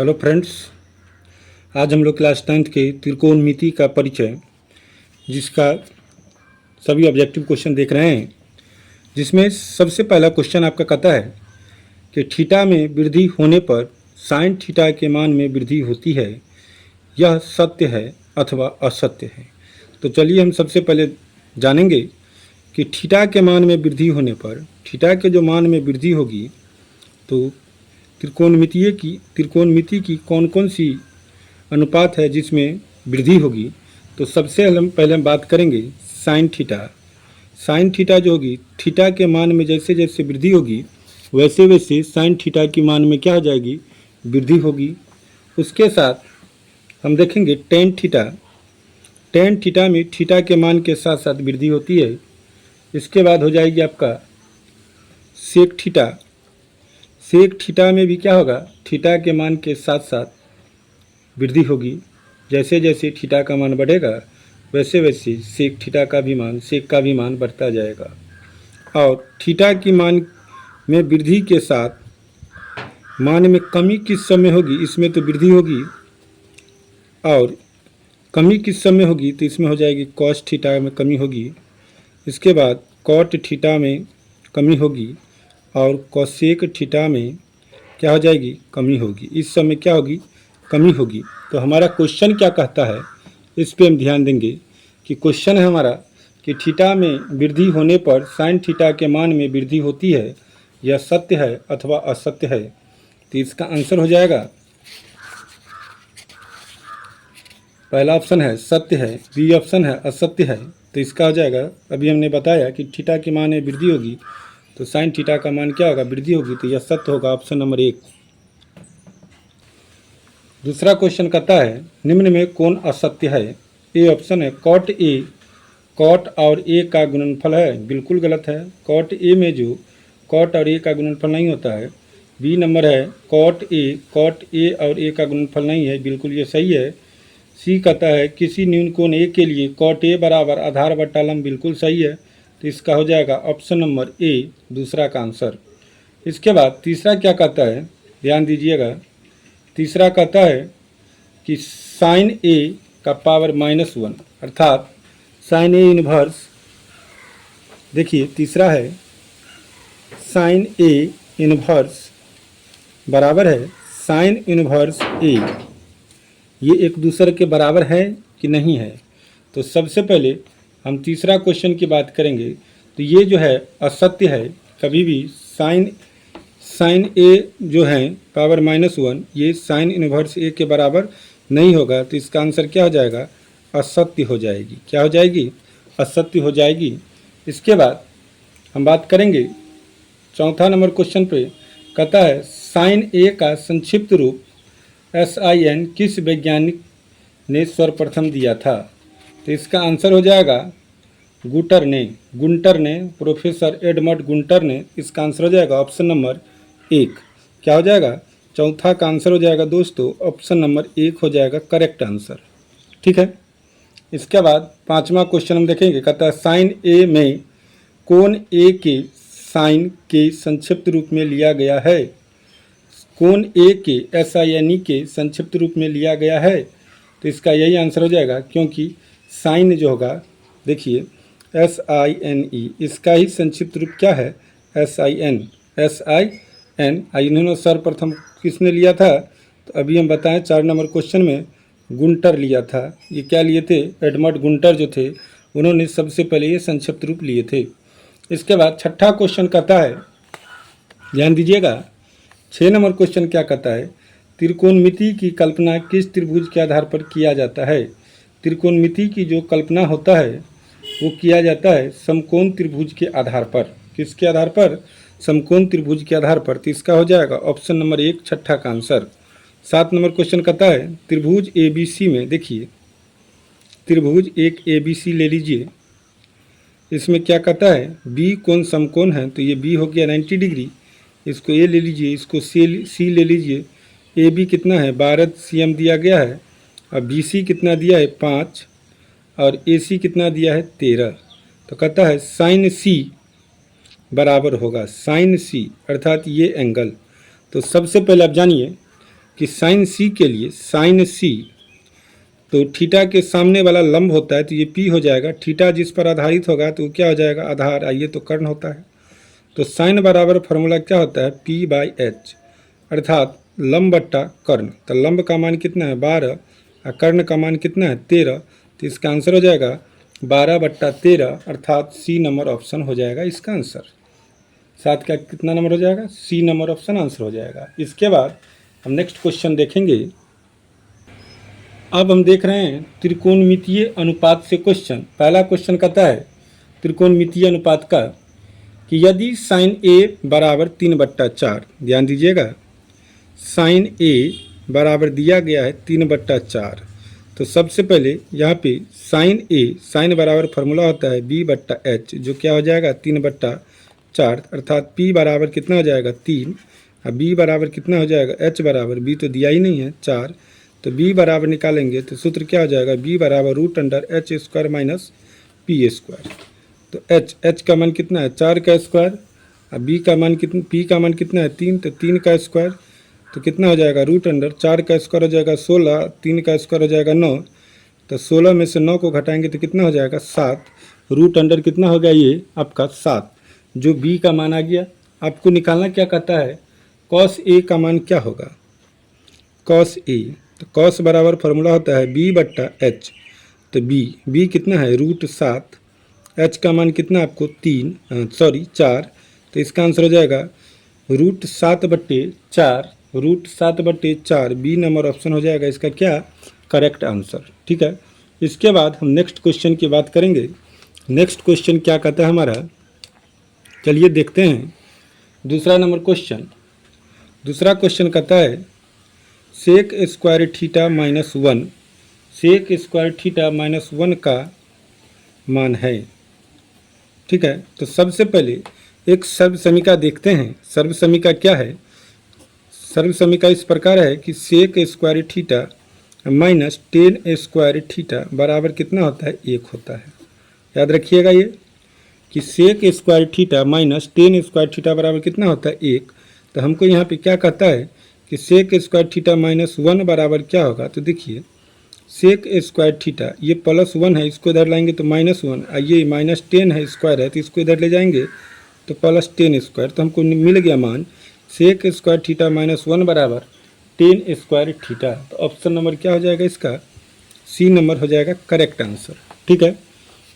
Hello friends, आज हम लोग क्लास 10th के त्रिकोणमिति का परिचय, जिसका सभी ऑब्जेक्टिव क्वेश्चन देख रहे हैं, जिसमें सबसे पहला क्वेश्चन आपका कहता है कि थीटा में वृद्धि होने पर साइन थीटा के मान में वृद्धि होती है, यह सत्य है अथवा असत्य है। तो चलिए हम सबसे पहले जानेंगे कि थीटा के मान में वृद्धि होने पर, थीटा के जो मान में वृद्धि होगी तो त्रिकोणमिति की कौन कौन सी अनुपात है जिसमें वृद्धि होगी। तो सबसे पहले हम बात करेंगे साइन थीटा। साइन थीटा जो होगी, थीटा के मान में जैसे जैसे वृद्धि होगी वैसे वैसे साइन थीटा की मान में क्या हो जाएगी, वृद्धि होगी। उसके साथ हम देखेंगे टेन थीटा। टेन थीटा में थीटा के मान के साथ साथ वृद्धि होती है। इसके बाद हो जाएगी आपका सेक थीटा। सेक थीटा में भी क्या होगा, थीटा के मान के साथ साथ वृद्धि होगी। जैसे जैसे थीटा का मान बढ़ेगा वैसे वैसे सेक थीटा का भी मान, सेक का भी मान बढ़ता जाएगा। और थीटा की मान में वृद्धि के साथ मान में कमी किस समय होगी, इसमें तो वृद्धि होगी, और कमी किस समय होगी तो इसमें हो जाएगी कॉस थीटा में कमी होगी। इसके बाद कॉट थीटा में कमी होगी और कोसेक थीटा में क्या हो जाएगी, कमी होगी। इस समय क्या होगी, कमी होगी। तो हमारा क्वेश्चन क्या कहता है, इस पे हम ध्यान देंगे कि क्वेश्चन है हमारा कि थीटा में वृद्धि होने पर साइन थीटा के मान में वृद्धि होती है, यह सत्य है अथवा असत्य है। तो इसका आंसर हो जाएगा, पहला ऑप्शन है सत्य है, बी ऑप्शन है असत्य है। तो इसका हो जाएगा, अभी हमने बताया कि थीटा के मान में वृद्धि होगी तो साइन थीटा का मान क्या होगा, वृद्धि होगी। तो यह सत्य होगा, ऑप्शन नंबर 1। दूसरा क्वेश्चन कहता है निम्न में कौन असत्य है। ए ऑप्शन है कॉट ए, कॉट और ए का गुणनफल है, बिल्कुल गलत है। कॉट ए में जो कॉट और ए का गुणनफल नहीं होता है। बी नंबर है कॉट ए और ए का गुणनफल नहीं है, बिल्कुल ये सही है। सी कहता है किसी न्यून कोण ए के लिए कॉट ए बराबर आधार बट्टा लंब, बिल्कुल सही है। तो इसका हो जाएगा ऑप्शन नंबर ए, दूसरा का आंसर। इसके बाद तीसरा क्या कहता है, ध्यान दीजिएगा। तीसरा कहता है कि साइन ए का पावर -1 अर्थात साइन ए इनवर्स। देखिए तीसरा है साइन ए इनवर्स बराबर है साइन इनवर्स ए। ये एक दूसरे के बराबर है कि नहीं है। तो सबसे पहले हम तीसरा क्वेश्चन की बात करेंगे। तो ये जो है असत्य है, कभी भी साइन ए जो है पावर -1 ये साइन इनवर्स ए के बराबर नहीं होगा। तो इसका आंसर क्या हो जाएगा, असत्य हो जाएगी। क्या हो जाएगी, असत्य हो जाएगी। इसके बाद हम बात करेंगे चौथा नंबर क्वेश्चन पे। कहता है साइन ए का संक्षिप्त रूप SIN किस वैज्ञानिक ने सर्वप्रथम दिया था। तो इसका आंसर हो जाएगा गुंटर ने, प्रोफेसर एडमंड गुंटर ने। इसका आंसर हो जाएगा ऑप्शन नंबर 1। क्या हो जाएगा, चौथा का आंसर हो जाएगा दोस्तों ऑप्शन नंबर 1 हो जाएगा करेक्ट आंसर। ठीक है। इसके बाद पांचवा क्वेश्चन हम देखेंगे। कहता है साइन ए में कोण ए के साइन के संक्षिप्त रूप में लिया गया है। कोण ए के SINE के संक्षिप्त रूप में लिया गया है। तो इसका यही आंसर हो जाएगा, क्योंकि साइन जो होगा, देखिए SINE इसका ही संक्षिप्त रूप क्या है, SIN। इन्होंने सर्वप्रथम किसने लिया था, तो अभी हम बताएं 4 नंबर क्वेश्चन में गुंटर लिया था। ये क्या लिए थे, एडमंड गुंटर जो थे उन्होंने सबसे पहले ये संक्षिप्त रूप लिए थे। इसके बाद छठा क्वेश्चन कहता है, ध्यान दीजिएगा। 6 नंबर क्वेश्चन क्या कहता है, त्रिकोणमिति की कल्पना किस त्रिभुज के आधार पर किया जाता है। त्रिकोणमिति की जो कल्पना होता है वो किया जाता है समकोण त्रिभुज के आधार पर। किसके आधार पर, समकोण त्रिभुज के आधार पर। तो इसका हो जाएगा ऑप्शन नंबर 1 छठा का आंसर। 7 नंबर क्वेश्चन कहता है त्रिभुज ABC में, देखिए त्रिभुज एक ABC ले लीजिए। इसमें क्या कहता है, बी कोण समकोण है, तो ये बी हो गया 90 डिग्री। इसको ए ले लीजिए, इसको सी ले लीजिए। ए बी कितना है 12 cm दिया गया है, और बी सी कितना दिया है 5, और ए सी कितना दिया है 13। तो कहता है साइन सी बराबर होगा साइन सी अर्थात ये एंगल। तो सबसे पहले आप जानिए कि साइन सी के लिए साइन सी, तो थीटा के सामने वाला लंब होता है तो ये पी हो जाएगा, थीटा जिस पर आधारित होगा तो वो क्या हो जाएगा, आधार, आइए तो कर्ण होता है। तो साइन बराबर फॉर्मूला क्या होता है, पी बाई एच, अर्थात लंब बट्टा कर्ण। तो लंब का मान कितना है 12 और कर्ण का मान कितना है 13, तो इसका आंसर हो जाएगा 12/13, अर्थात सी नंबर ऑप्शन हो जाएगा इसका आंसर। साथ का कितना नंबर हो जाएगा, सी नंबर ऑप्शन आंसर हो जाएगा। इसके बाद हम नेक्स्ट क्वेश्चन देखेंगे। अब हम देख रहे हैं त्रिकोणमितीय अनुपात से क्वेश्चन। पहला क्वेश्चन कहता है त्रिकोणमितीय अनुपात का कि यदि साइन ए बराबर 3/4, ध्यान दीजिएगा साइन ए बराबर दिया गया है 3/4, तो सबसे पहले यहाँ पे साइन ए, साइन बराबर फार्मूला होता है b/h, जो क्या हो जाएगा 3/4, अर्थात p बराबर कितना हो जाएगा 3 और b बराबर कितना हो जाएगा h बराबर, b तो दिया ही नहीं है 4, तो b बराबर निकालेंगे तो सूत्र क्या हो जाएगा, b बराबर √h² माइनस p²। तो h का मान कितना है 4 का स्क्वायर और b का मान कितना, p का मान कितना है 3, तो 3 का स्क्वायर, तो कितना हो जाएगा √4 का स्क्वायर हो जाएगा 16, 3 का स्क्वायर हो जाएगा 9, तो 16 में से 9 को घटाएंगे तो कितना हो जाएगा 7, √अंडर कितना हो गया ये आपका 7, जो b का मान आ गया। आपको निकालना क्या कहता है, cos a का मान क्या होगा, cos a, तो cos बराबर फार्मूला होता है b/h, तो b कितना है √7, h का मान कितना आपको 4, तो इसका आंसर हो जाएगा √7/4, बी नंबर ऑप्शन हो जाएगा इसका क्या करेक्ट आंसर। ठीक है, इसके बाद हम नेक्स्ट क्वेश्चन की बात करेंगे। नेक्स्ट क्वेश्चन क्या कहता है हमारा, चलिए देखते हैं दूसरा नंबर क्वेश्चन। दूसरा क्वेश्चन कहता है sec square theta minus 1, sec square theta minus 1 का मान है। ठीक है, तो सबसे पहले एक सर्व समीका देखते हैं। सर्व समीका क्या है, सर्व समीका इस प्रकार है कि sec square theta minus ten square theta बराबर कितना होता है 1 होता है। याद रखिएगा ये कि sec square theta minus ten square theta बराबर कितना होता है 1। तो हमको यहाँ पे क्या कहता है कि सेक स्क्वायर थीटा माइनस 1 बराबर क्या होगा, तो देखिए सेक स्क्वायर थीटा ये +1 है, इसको इधर लाएंगे तो -1, ये -10 है स्क्वायर है तो इसको इधर ले जाएंगे तो +10², तो हमको मिल गया मान सेक स्क्वायर थीटा माइनस 1 बराबर 10 स्क्वायर थीटा। तो ऑप्शन नंबर क्या हो जाएगा इसका, सी नंबर हो जाएगा करेक्ट आंसर। ठीक है,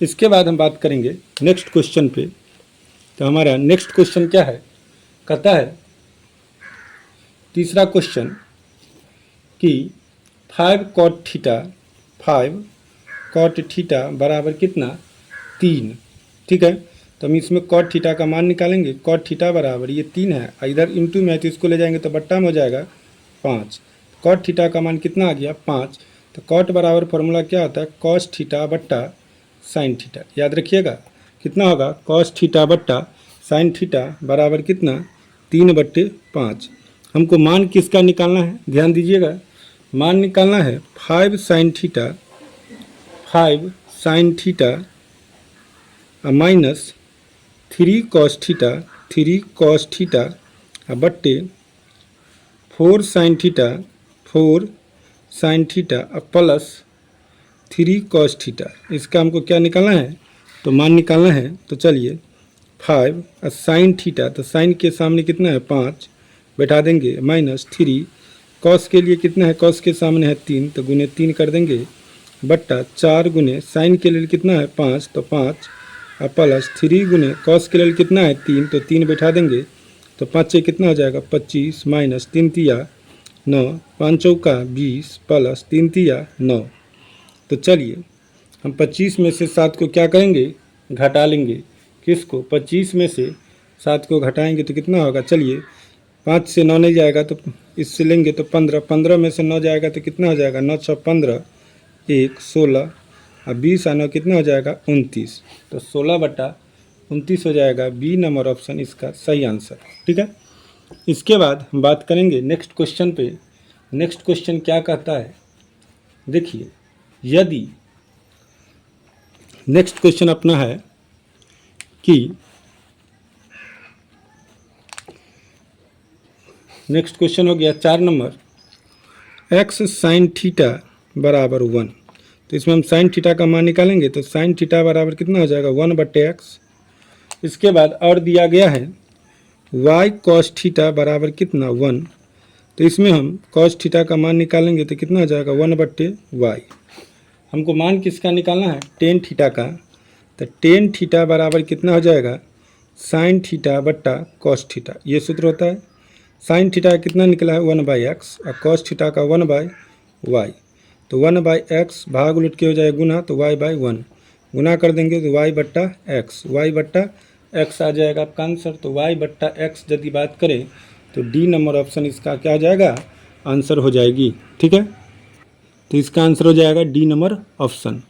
इसके बाद हम बात करेंगे नेक्स्ट क्वेश्चन पे। तो हमारा नेक्स्ट क्वेश्चन क्या है, कहता है तीसरा क्वेश्चन कि 5 cot थीटा बराबर कितना 3। ठीक है, तो हम इसमें cot थीटा का मान निकालेंगे। cot थीटा बराबर ये 3 है, इधर इंटू में है तो इसको ले जाएंगे तो बट्टा में हो जाएगा 5। cot थीटा का मान कितना आ गया 5। तो cot बराबर फॉर्मूला क्या होता है cos थीटा बट्टा साइन थीटा। याद रखिएगा कितना होगा cos थीटा बट्टा साइन थीटा बराबर कितना 3/5। हमको मान किसका निकालना है, ध्यान दीजिएगा, मान निकालना है 5 sin theta minus 3 cos theta बट्टे 4 sin theta plus 3 cos theta. इसका हमको क्या निकालना है, तो मान निकालना है। तो चलिए 5 sin थीटा, तो साइन के सामने कितना है 5 बैठा देंगे, माइनस 3 कॉस के लिए कितना है, कॉस के सामने है 3 तो गुने 3 कर देंगे, बट्टा 4 गुने साइन के लिए कितना है 5 तो 5 और प्लस 3 गुने कॉस के लिए कितना है 3 तो 3 बैठा देंगे, तो 5 से कितना हो जाएगा 25 माइनस 3 तिया 9, 5 चौका 20 प्लस 3 तिया 9। तो चलिए हम 25 में से 7 को क्या करेंगे, घटा लेंगे। किसको, 25 में से 7 को घटाएंगे तो कितना होगा, चलिए 5 से 9 नहीं जाएगा तो इससे लेंगे तो 15, 15 में से 9 जाएगा तो कितना हो जाएगा 9 6 15, 1 16 और 20 और 9 कितना हो जाएगा 29। तो 16/29 हो जाएगा, बी नंबर ऑप्शन इसका सही आंसर। ठीक है, इसके बाद हम बात करेंगे नेक्स्ट क्वेश्चन पे। नेक्स्ट क्वेश्चन क्या कहता है, देखिए यदि नेक्स्ट क्वेश्चन अपना है कि नेक्स्ट क्वेश्चन हो गया 4 नंबर एक्स साइन थीटा बराबर 1। तो इसमें हम साइन थीटा का मान निकालेंगे तो साइन थीटा बराबर कितना हो जाएगा 1/x। इसके बाद और दिया गया है y cos थीटा बराबर कितना 1। तो इसमें हम cos थीटा का मान निकालेंगे तो कितना हो जाएगा 1/y। हमको मान किसका निकालना है टेन थीटा का। तो टेन थीटा बराबर कितना हो जाएगा साइन थीटा बट्टा कॉस थीटा। ये सूत्र होता है। साइन थीटा कितना निकला है 1/x और कॉस थीटा का 1/y। तो 1/x भाग उलट के हो जाए गुना तो y/1 गुना कर देंगे तो y/x y/x आ जाएगा आपका आंसर। तो y/x यदि बात करें तो डी नंबर ऑप्शन इसका क्या हो जाएगा आंसर हो जाएगी। ठीक है, तो इसका आंसर हो जाएगा डी नंबर ऑप्शन।